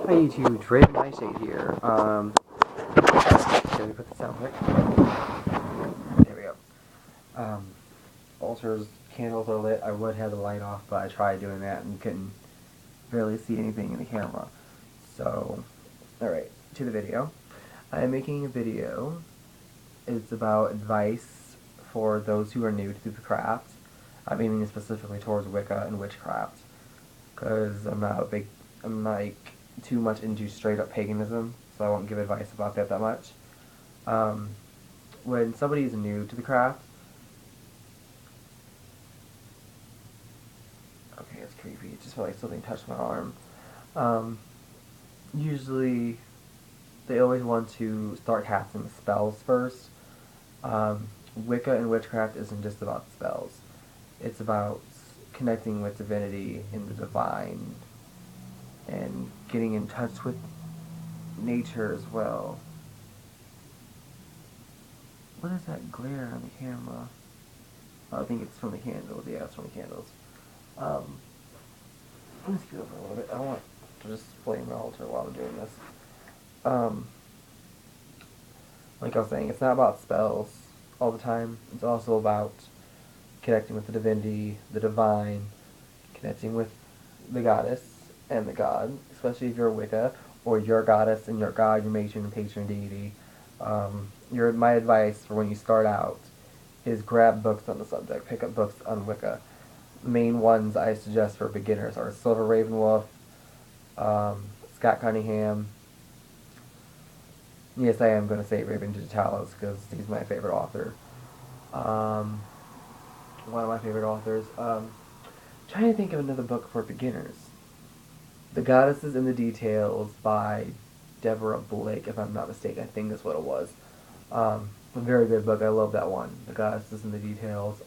Hi YouTube, Draven Nightshade here. Let me put this down quick. There we go. Um, Altars, candles are lit. I would have the light off, but I tried doing that and couldn't barely see anything in the camera. So, alright, to the video. I am making a video. It's about advice for those who are new to the craft. I'm aiming specifically towards Wicca and witchcraft. Because I'm like too much into straight up paganism, so I won't give advice about that much. Um, when somebody is new to the craft, okay, it's creepy. It just felt like something touched my arm. Usually, they always want to start casting spells first. Wicca and witchcraft isn't just about spells. It's about connecting with divinity and the divine and getting in touch with nature as well. What is that glare on the camera? Oh, I think it's from the candles. Yeah, it's from the candles. Let me scoot over a little bit. I don't want to just flame my altar while I'm doing this. Um, like I was saying, it's not about spells all the time. It's also about connecting with the divinity, the divine, connecting with the goddess and the god, especially if you're a Wicca, or your goddess and your god, your matron and patron deity. My advice for when you start out is grab books on the subject. Pick up books on Wicca. Main ones I suggest for beginners are Silver Ravenwolf, Scott Cunningham. Yes, I am going to say Raven Digitalis because he's my favorite author. One of my favorite authors. Trying to think of another book for beginners. The Goddesses in the Details by Deborah Blake, if I'm not mistaken. I think that's what it was. A very good book. I love that one. The Goddesses in the Details.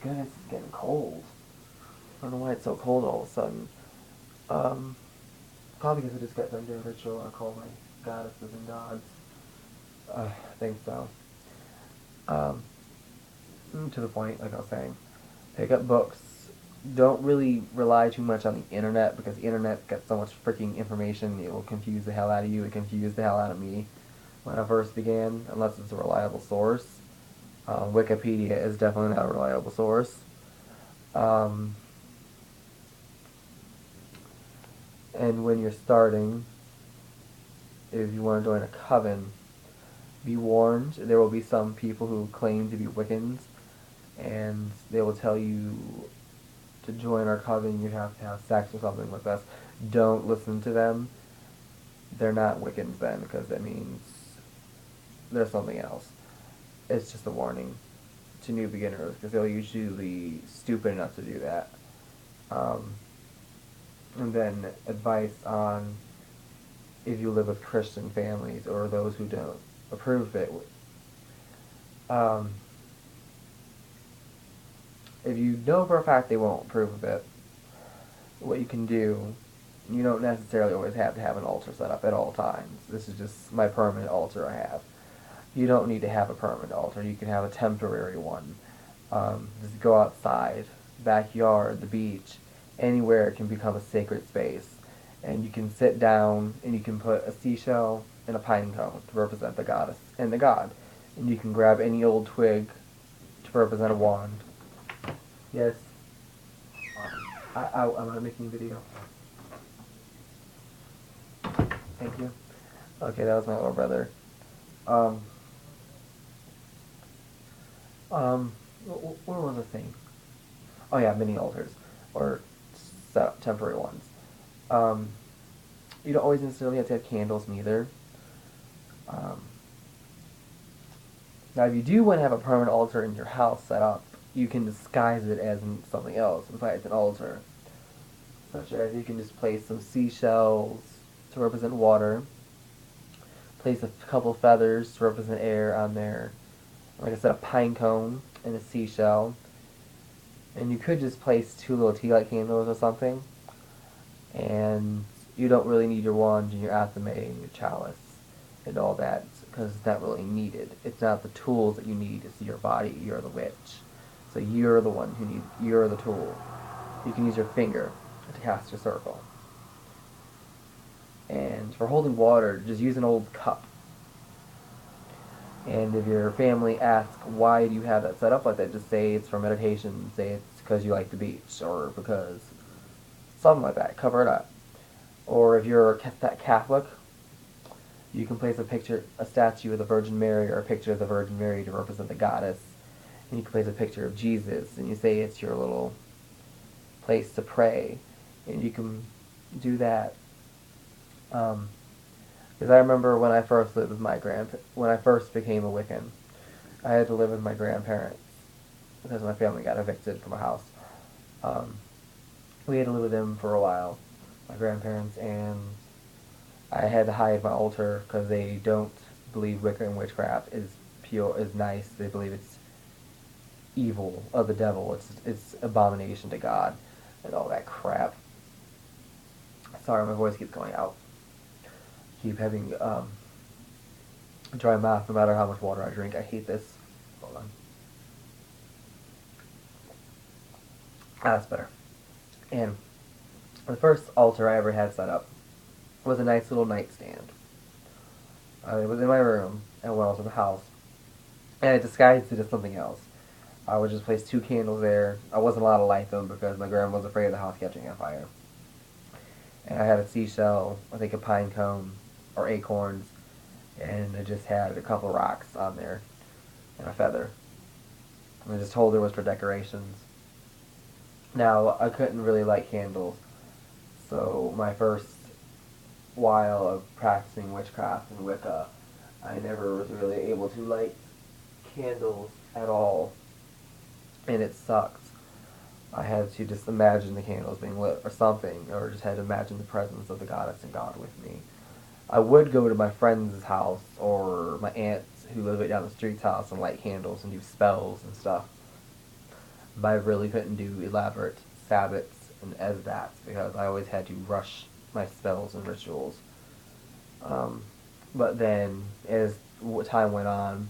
Goodness, it's getting cold. I don't know why it's so cold all of a sudden. Probably because I just got done doing a ritual. I call my goddesses and gods. I think so. To the point, like I was saying, pick up books. Don't really rely too much on the internet because the internet gets so much freaking information. It will confuse the hell out of you. It confused the hell out of me when I first began, unless it's a reliable source. Wikipedia is definitely not a reliable source. And when you're starting, if you want to join a coven, be warned, there will be some people who claim to be Wiccans, and they will tell you to join our coven, you have to have sex or something with us. Don't listen to them. They're not Wiccans then, because that means there's something else. It's just a warning to new beginners, because they'll usually be stupid enough to do that. And then advice on if you live with Christian families or those who don't approve of it. If you know for a fact they won't approve of it, what you can do, you don't necessarily always have to have an altar set up at all times. This is just my permanent altar I have. You don't need to have a permanent altar. You can have a temporary one. Just go outside, backyard, the beach, anywhere it can become a sacred space. And you can sit down and you can put a seashell and a pine cone to represent the goddess and the god. And you can grab any old twig to represent a wand. Yes. I'm making a video. Thank you. Okay, that was my little brother. What was the thing? Oh yeah, mini altars. Or temporary ones. You don't always necessarily have to have candles neither. Now if you do want to have a permanent altar in your house set up, you can disguise it as something else besides an altar. Such as you can just place some seashells to represent water, place a couple feathers to represent air on there, like I said, a pine cone and a seashell, and you could just place two little tea light candles or something, and you don't really need your wand and your athame and your chalice and all that because it's not really needed. It's not the tools that you need, it's your body. You're the witch. So you're the one you're the tool. You can use your finger to cast your circle. And for holding water, just use an old cup. And if your family asks why do you have that set up like that, just say it's for meditation. Say it's because you like the beach, or because something like that. Cover it up. Or if you're a Catholic, you can place a statue of the Virgin Mary or a picture of the Virgin Mary to represent the goddess. And you can place a picture of Jesus, and you say it's your little place to pray. And you can do that. Because I remember when I first lived with when I first became a Wiccan, I had to live with my grandparents because my family got evicted from a house. Um, we had to live with them for a while, my grandparents, and I had to hide my altar because they don't believe Wicca and witchcraft is nice. They believe it's evil of the devil. It's abomination to God and all that crap. Sorry, my voice keeps going out. Keep having dry mouth no matter how much water I drink. I hate this. Hold on. That's better. And the first altar I ever had set up was a nice little nightstand. It was in my room and when I was in the house. And I disguised it as something else. I would just place 2 candles there. I wasn't allowed to light them because my grandma was afraid of the house catching on fire. And I had a seashell, I think a pine cone, or acorns, and I just had a couple rocks on there, and a feather. And I just told her it was for decorations. Now, I couldn't really light candles, so my first while of practicing witchcraft and Wicca, I never was really able to light candles at all, and it sucked. I had to just imagine the candles being lit or something, or just had to imagine the presence of the goddess and God with me. I would go to my friend's house or my aunt's who lived right down the street's house and light candles and do spells and stuff. But I really couldn't do elaborate Sabbats and Esbats because I always had to rush my spells and rituals. But then, as time went on,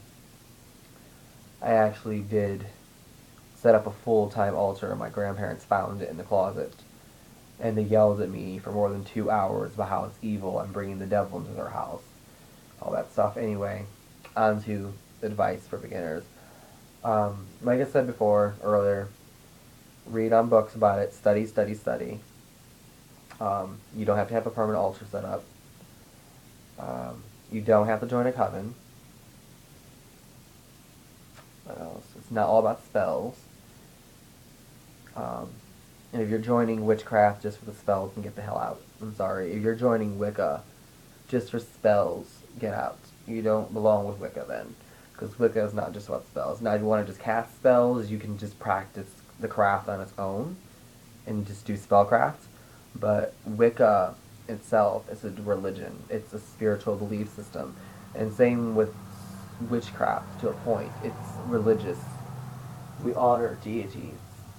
I actually did set up a full-time altar, and my grandparents found it in the closet. And they yelled at me for more than 2 hours about how it's evil and bringing the devil into their house. All that stuff. Anyway, on to advice for beginners. Like I said earlier, read on books about it, study, study, study. You don't have to have a permanent altar set up. You don't have to join a coven. What else? It's not all about spells. And if you're joining witchcraft just for the spells, then get the hell out. I'm sorry. If you're joining Wicca just for spells, get out. You don't belong with Wicca then. Because Wicca is not just about spells. Now, if you want to just cast spells, you can just practice the craft on its own and just do spellcraft. But Wicca itself is a religion. It's a spiritual belief system. And same with witchcraft to a point. It's religious. We honor deities.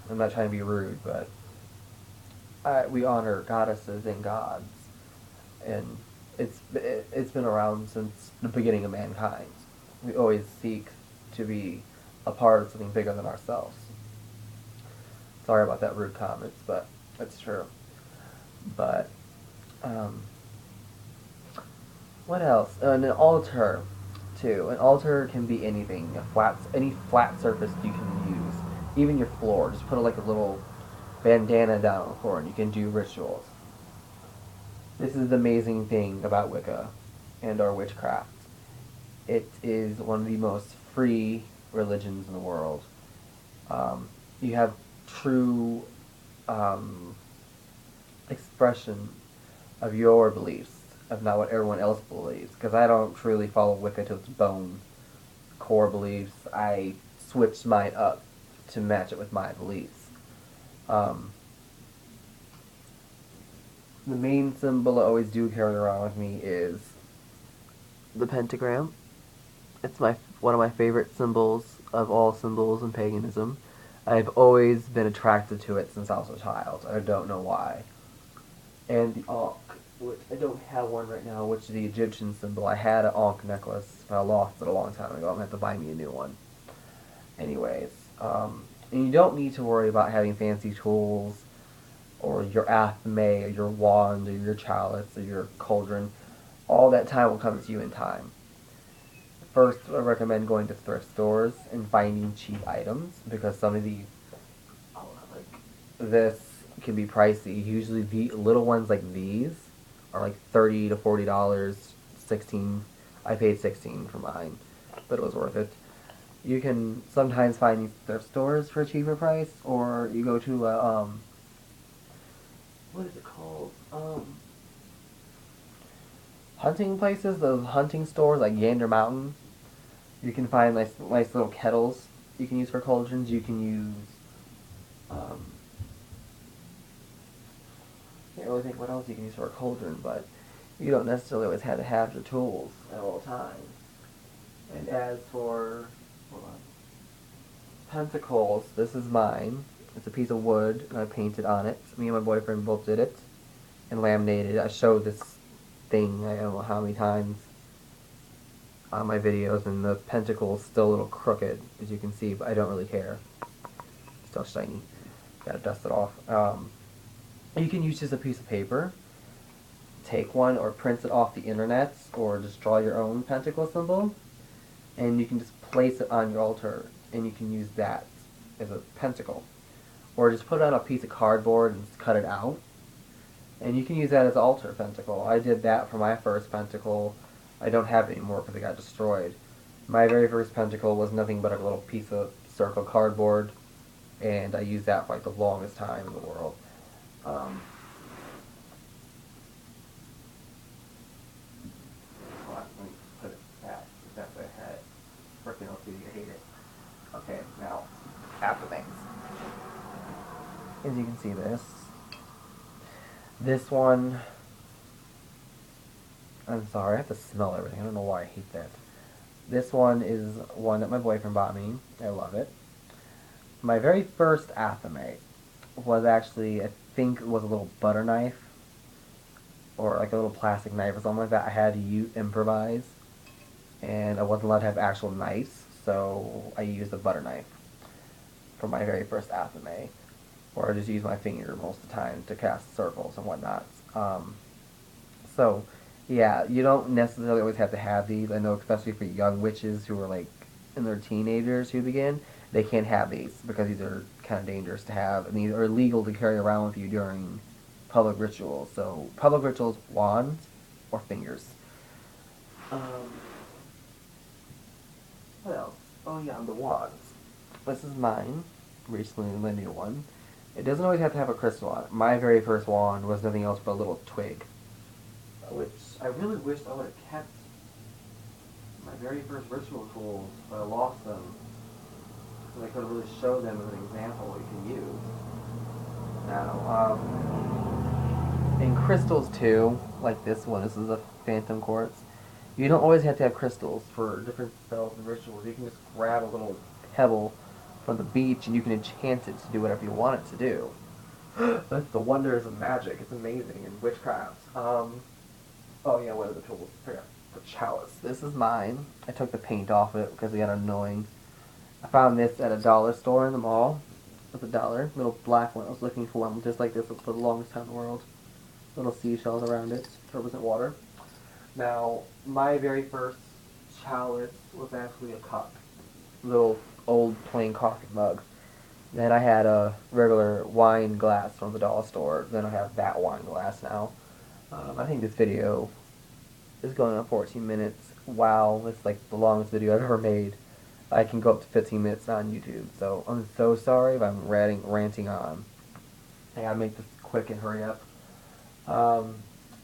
I'm not trying to be rude, but we honor goddesses and gods, and it's been around since the beginning of mankind. We always seek to be a part of something bigger than ourselves. Sorry about that rude comments, but it's true. But what else? An altar, too. An altar can be anything. Any flat surface you can use. Even your floor. Just put like a little bandana down on the floor and you can do rituals. This is the amazing thing about Wicca and our witchcraft. It is one of the most free religions in the world. You have true expression of your beliefs, of not what everyone else believes. Because I don't truly follow Wicca to its bone core beliefs. I switched mine up to match it with my beliefs. The main symbol I always do carry around with me is the pentagram. It's one of my favorite symbols of all symbols in paganism. I've always been attracted to it since I was a child. I don't know why. And the Ankh, which I don't have one right now, which is the Egyptian symbol. I had an Ankh necklace, but I lost it a long time ago. I'm going to have to buy me a new one. Anyways, and you don't need to worry about having fancy tools or your athame, or your wand, or your chalice, or your cauldron. All that time will come to you in time. First, I recommend going to thrift stores and finding cheap items because some of these, like this, can be pricey. Usually, the little ones like these are like $30 to $40. 16, I paid 16 for mine, but it was worth it. You can sometimes find these thrift stores for a cheaper price, or you go to what is it called? Hunting places, those hunting stores like Gander Mountain. You can find nice little kettles you can use for cauldrons. You can use, um, can't really think what else you can use for a cauldron, but you don't necessarily always have to have your tools at all times. And as for, hold on, pentacles, this is mine. It's a piece of wood, and I painted on it. Me and my boyfriend both did it, and laminated it. I showed this thing, I don't know how many times, on my videos, and the pentacle is still a little crooked, as you can see, but I don't really care. It's still shiny. Gotta dust it off. You can use just a piece of paper, take one, or print it off the internet, or just draw your own pentacle symbol, and you can just place it on your altar, and you can use that as a pentacle. Or just put it on a piece of cardboard and just cut it out, and you can use that as an altar pentacle. I did that for my first pentacle. I don't have it anymore because it got destroyed. My very first pentacle was nothing but a little piece of circle cardboard, and I used that for like the longest time in the world. Hold on, let me put it back. That's what I had. Freaking LCD, I hate it. Okay, now, after things. As you can see this one, I'm sorry, I have to smell everything. I don't know why I hate that. This one is one that my boyfriend bought me. I love it. My very first athame was actually, I think it was a little butter knife, or like a little plastic knife or something like that. I had to improvise, and I wasn't allowed to have actual knives, so I used a butter knife for my very first athame, or I just use my finger most of the time to cast circles and whatnot. So, yeah, you don't necessarily always have to have these. I know, especially for young witches who are like in their teenagers who begin, they can't have these because these are kind of dangerous to have, and these are illegal to carry around with you during public rituals. So, public rituals, wands or fingers. Um, what else? Oh yeah, the wands. This is mine, recently linear one. It doesn't always have to have a crystal on it. My very first wand was nothing else but a little twig, which I really wish I would have kept my very first ritual tools, but I lost them. So I could have really showed them as an example what you can use. Now, in crystals too, like this one, this is a phantom quartz. You don't always have to have crystals for different spells and rituals. You can just grab a little pebble from the beach and you can enchant it to do whatever you want it to do. That's the wonders of magic. It's amazing. And witchcraft. Oh yeah, what are the tools? I forgot. The chalice. This is mine. I took the paint off it because it got annoying. I found this at a dollar store in the mall. It was $1. Little black one. I was looking for one just like this for the longest time in the world. Little seashells around it to represent water. Now, my very first chalice was actually a cup. Little old plain coffee mug. Then I had a regular wine glass from the dollar store. Then I have that wine glass now. I think this video is going on 14 minutes. Wow, it's like the longest video I've ever made. I can go up to 15 minutes on YouTube. So I'm so sorry if I'm ranting on. I gotta make this quick and hurry up.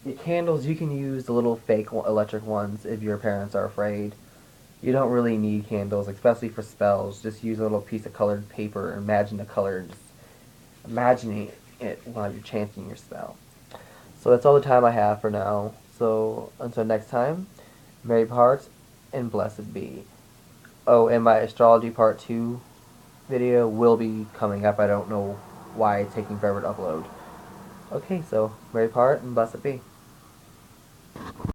The candles, you can use the little fake electric ones if your parents are afraid. You don't really need candles, especially for spells. Just use a little piece of colored paper, imagine the color, and just imagining it while you're chanting your spell. So that's all the time I have for now. So until next time, Merry Parts and blessed be. Oh, and my astrology part 2 video will be coming up. I don't know why it's taking forever to upload. Okay, so Merry Part and blessed be.